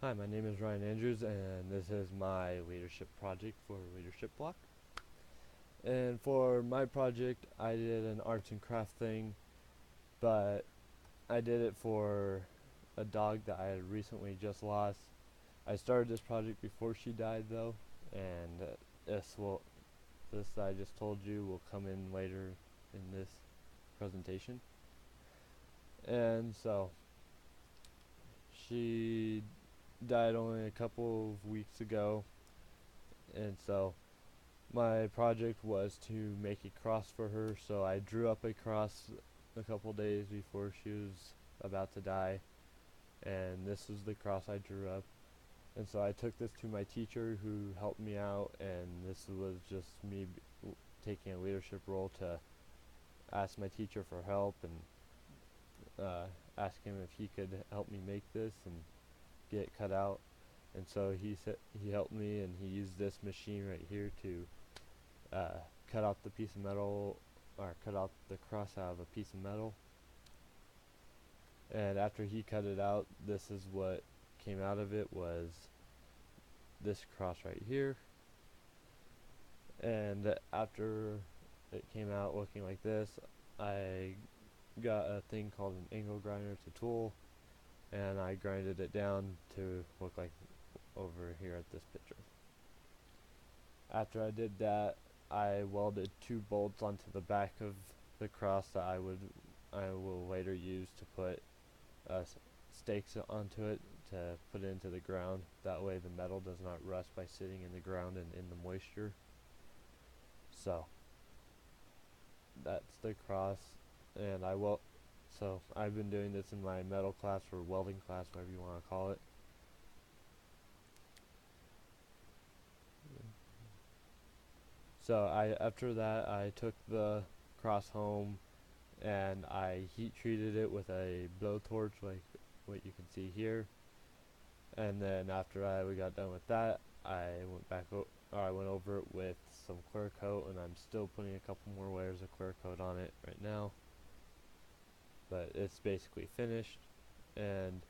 Hi, my name is Ryan Andrews, and this is my leadership project for Leadership Block. And for my project, I did an arts and craft thing, but I did it for a dog that I had recently just lost. I started this project before she died, though, and this I just told you will come in later in this presentation. And so she died only a couple of weeks ago, and so my project was to make a cross for her, so I drew up a cross a couple days before she was about to die, and this was the cross I drew up. And so I took this to my teacher who helped me out, and this was just me taking a leadership role to ask my teacher for help and ask him if he could help me make this and get it cut out. And so he helped me, and he used this machine right here to cut out the piece of metal, or cut out the cross out of a piece of metal. And after he cut it out, this is what came out of it, was this cross right here. And after it came out looking like this, I got a thing called an angle grinder. It's a tool, and I grinded it down to look like over here at this picture. After I did that, I welded two bolts onto the back of the cross that I will later use to put stakes onto it to put it into the ground. That way the metal does not rust by sitting in the ground and in the moisture. So that's the cross, and so I've been doing this in my metal class or welding class, whatever you want to call it. So after that I took the cross home and I heat treated it with a blowtorch like what you can see here. And then after we got done with that, I went over it with some clear coat, and I'm still putting a couple more layers of clear coat on it right now. But it's basically finished, and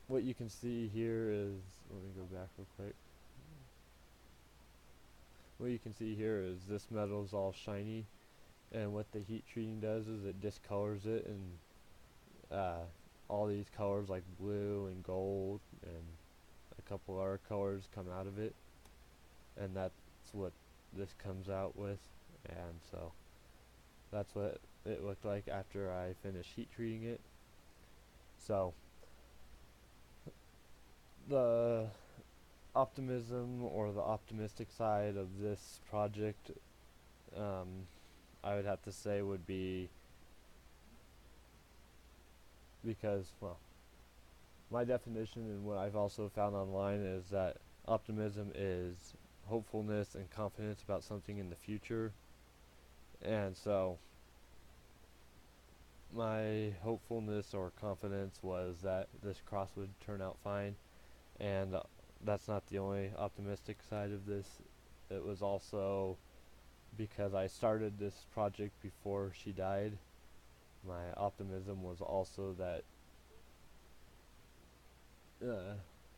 what you can see here is, let me go back real quick. What you can see here is this metal is all shiny, and what the heat treating does is it discolors it, and all these colors like blue and gold and a couple other colors come out of it, and that's what this comes out with. And so that's what it looked like after I finished heat treating it. So the optimism or the optimistic side of this project, I would have to say would be, because, well, my definition and what I've also found online is that optimism is hopefulness and confidence about something in the future. And so my hopefulness or confidence was that this cross would turn out fine, and that's not the only optimistic side of this. It was also because I started this project before she died. My optimism was also that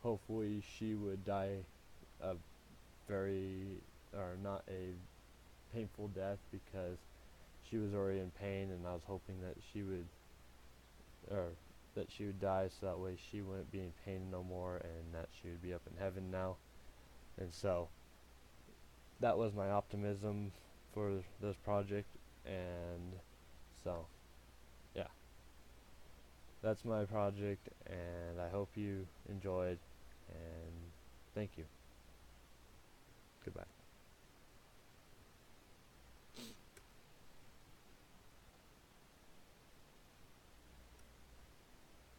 hopefully she would die a very, or not a painful death, because she was already in pain, and I was hoping that she would die so that way she wouldn't be in pain no more, and that she would be up in heaven now. And so that was my optimism for this project. And so yeah, that's my project, and I hope you enjoyed, and thank you. Goodbye.